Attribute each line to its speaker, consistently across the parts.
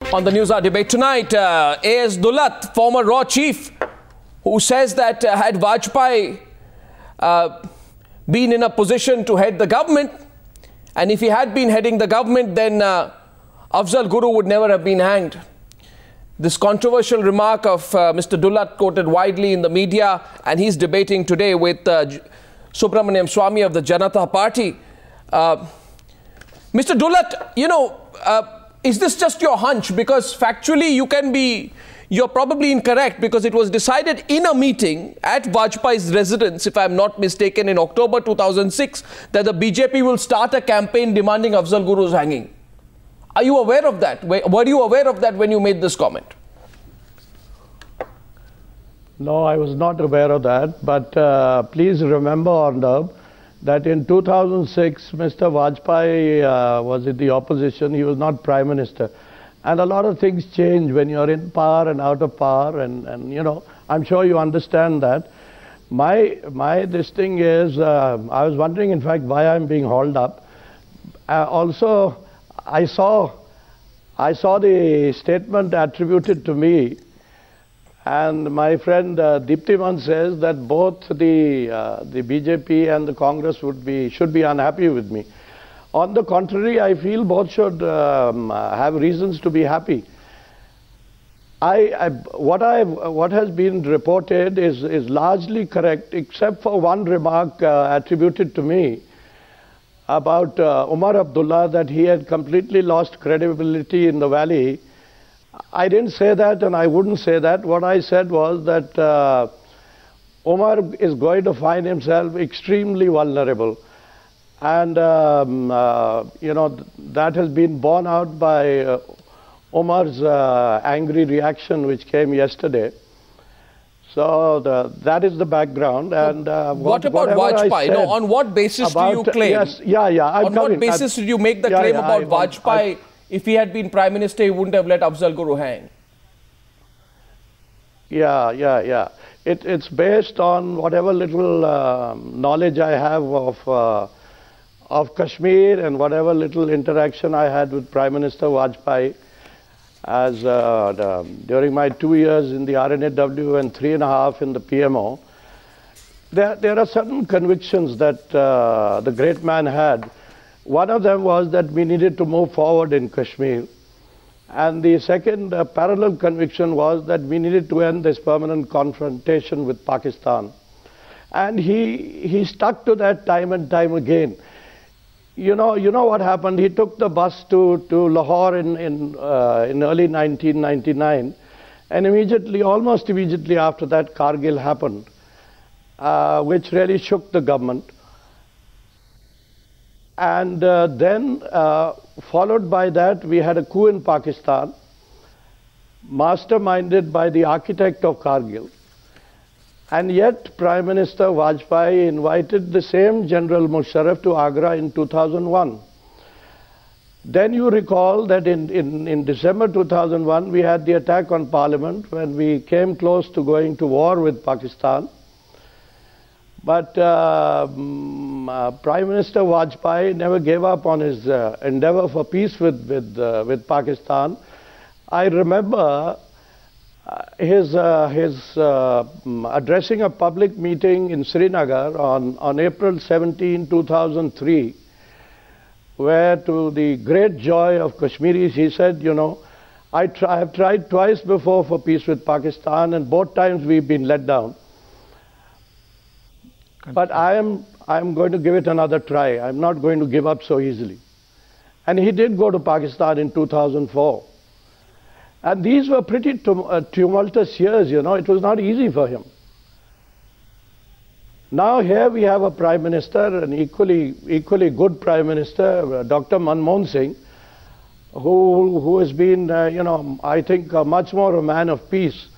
Speaker 1: On the Newshour debate tonight, A.S. Dulat, former RAW chief, who says that had Vajpayee been in a position to head the government, and if he had been heading the government, then Afzal Guru would never have been hanged. This controversial remark of Mr. Dulat quoted widely in the media, and he's debating today with Subramanian Swamy of the Janata Party. Mr. Dulat, you know, is this just your hunch? Because factually you're probably incorrect, because it was decided in a meeting at Vajpayee's residence, if I'm not mistaken, in October 2006, that the BJP will start a campaign demanding Afzal Guru's hanging. Are you aware of that? Were you aware of that when you made this comment?
Speaker 2: No, I was not aware of that. But please remember, Arnav, that in 2006, Mr. Vajpayee was in the opposition. He was not Prime Minister. And a lot of things change when you're in power and out of power. And you know, I'm sure you understand that. This thing is, I was wondering, in fact, why I'm being hauled up. Also, I saw the statement attributed to me, and my friend Deeptiman says that both the BJP and the Congress should be unhappy with me. On the contrary, I feel both should have reasons to be happy. What has been reported is largely correct, except for one remark attributed to me about Umar Abdullah, that he had completely lost credibility in the valley. I didn't say that, and I wouldn't say that. What I said was that Umar is going to find himself extremely vulnerable. And, you know, that has been borne out by Umar's angry reaction, which came yesterday. So that is the background. And
Speaker 1: what about Vajpayee? No, on what basis do you claim?
Speaker 2: Yes,
Speaker 1: on what basis did you make the claim about Vajpayee? If he had been Prime Minister, he wouldn't have let Afzal Guru hang.
Speaker 2: Yeah. It's based on whatever little knowledge I have of Kashmir and whatever little interaction I had with Prime Minister Vajpayee as during my 2 years in the RNAW and 3.5 in the PMO. There are certain convictions that the great man had. One of them was that we needed to move forward in Kashmir. And the second parallel conviction was that we needed to end this permanent confrontation with Pakistan. And he stuck to that time and time again. You know what happened? He took the bus to Lahore in early 1999. And almost immediately after that, Kargil happened, which really shook the government. And then, followed by that, we had a coup in Pakistan, masterminded by the architect of Kargil. And yet, Prime Minister Vajpayee invited the same General Musharraf to Agra in 2001. Then you recall that in December 2001, we had the attack on Parliament when we came close to going to war with Pakistan. But Prime Minister Vajpayee never gave up on his endeavor for peace with Pakistan. I remember his addressing a public meeting in Srinagar on April 17, 2003, where, to the great joy of Kashmiris, he said, you know, I have tried twice before for peace with Pakistan, and both times we've been let down. But I am going to give it another try. I'm not going to give up so easily. And he did go to Pakistan in 2004. And these were pretty tumultuous years, you know. It was not easy for him. Now here we have a Prime Minister, an equally good Prime Minister, Dr. Manmohan Singh, who has been, you know, I think much more a man of peace.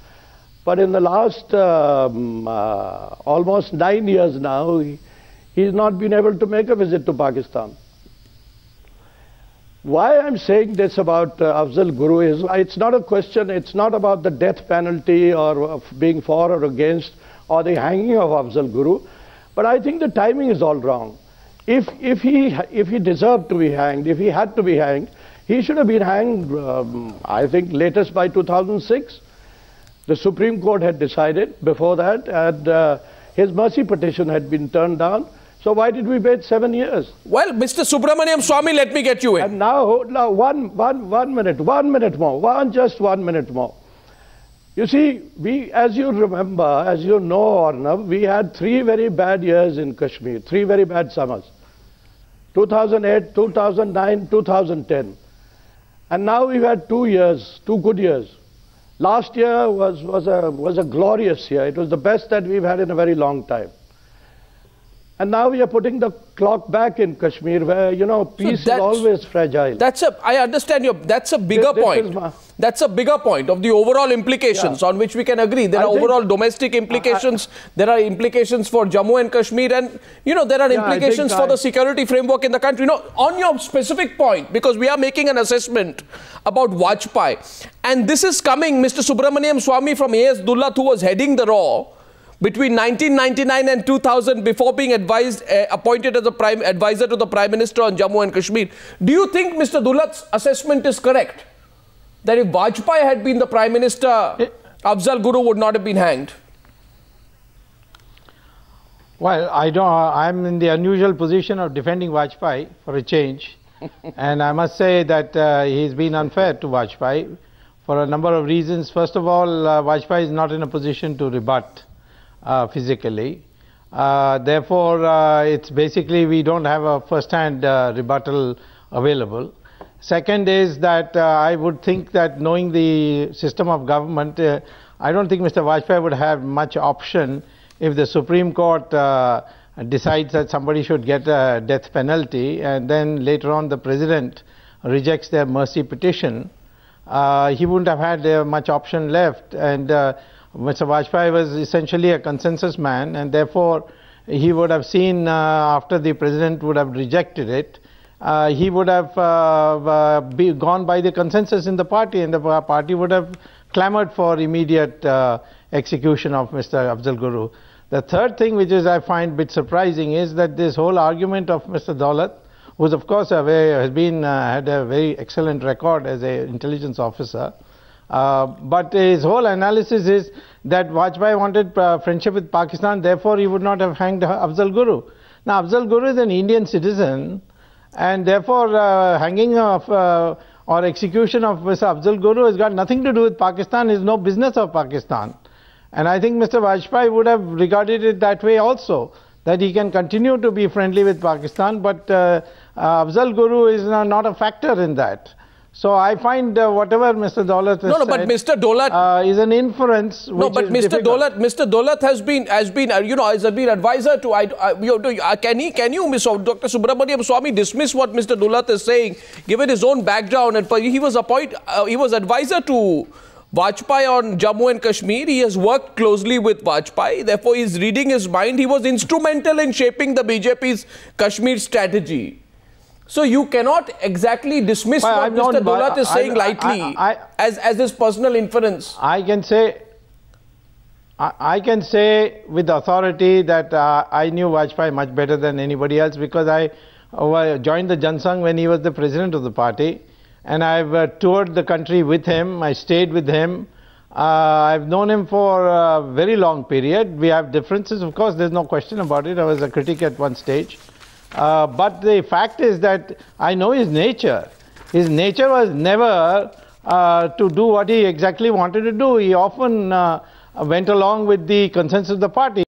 Speaker 2: But in the last almost 9 years now, he's not been able to make a visit to Pakistan. Why I'm saying this about Afzal Guru is, it's not a question, it's not about the death penalty or being for or against or the hanging of Afzal Guru, but I think the timing is all wrong. If he deserved to be hanged, if he had to be hanged, He should have been hanged, I think, latest by 2006. The Supreme Court had decided before that, and his mercy petition had been turned down. So why did we wait 7 years?
Speaker 1: Well, Mr. Subramanian Swamy, let me get you in.
Speaker 2: And now one minute more, just 1 minute more. You see, as you remember, as you know, Arnav, we had 3 very bad years in Kashmir, 3 very bad summers. 2008, 2009, 2010. And now we've had 2 years, 2 good years. Last year was a glorious year. It was the best that we've had in a very long time. And now we are putting the clock back in Kashmir, where, you know, peace is always fragile.
Speaker 1: I understand that's a bigger point. That's a bigger point of the overall implications on which we can agree. There are overall domestic implications. There are implications for Jammu and Kashmir, and, you know, there are implications for the security framework in the country. No, on your specific point, because we are making an assessment about Vajpayee, and this is coming, Mr. Subramanian Swamy from A.S. Dullat, who was heading the RAW between 1999 and 2000 before being appointed as a prime advisor to the Prime Minister on Jammu and Kashmir. Do you think Mr. Dullat's assessment is correct? That if Vajpayee had been the Prime Minister, Afzal Guru would not have been hanged?
Speaker 3: Well, I'm in the unusual position of defending Vajpayee for a change. And I must say that he's been unfair to Vajpayee for a number of reasons. First of all, Vajpayee is not in a position to rebut physically. Therefore, it's basically we don't have a first-hand rebuttal available. Second is that I would think that knowing the system of government, I don't think Mr. Vajpayee would have much option if the Supreme Court decides that somebody should get a death penalty and then later on the President rejects their mercy petition. He wouldn't have had much option left, and Mr. Vajpayee was essentially a consensus man, and therefore he would have seen after the President would have rejected it, he would have gone by the consensus in the party, and the party would have clamored for immediate execution of Mr. Afzal Guru. The third thing which is I find a bit surprising is that this whole argument of Mr. Daulat, who's of course had a very excellent record as an intelligence officer, but his whole analysis is that Vajpayee wanted friendship with Pakistan, therefore he would not have hanged Afzal Guru. Now Afzal Guru is an Indian citizen, and therefore hanging of or execution of Mr. Afzal Guru has got nothing to do with Pakistan, is no business of Pakistan. And I think Mr. Vajpayee would have regarded it that way also, that he can continue to be friendly with Pakistan, but Afzal Guru is not a factor in that. So I find whatever Mr. Daulat has said,
Speaker 1: but Mr. Daulat
Speaker 3: is an inference.
Speaker 1: Mr. Daulat has been advisor to. Can you, Dr. Subramanian Swamy, dismiss what Mr. Daulat is saying, given his own background? And he was advisor to Vajpayee on Jammu and Kashmir. He has worked closely with Vajpayee. Therefore, he is reading his mind. He was instrumental in shaping the BJP's Kashmir strategy. So you cannot exactly dismiss what Mr. Daulat is saying lightly as his personal inference.
Speaker 3: I can say with authority that I knew Vajpayee much better than anybody else, because I joined the Jansangh when he was the president of the party, and I've toured the country with him. I stayed with him. I've known him for a very long period. We have differences, of course, there's no question about it. I was a critic at one stage. But the fact is that I know his nature. His nature was never to do what he exactly wanted to do. He often went along with the consensus of the party.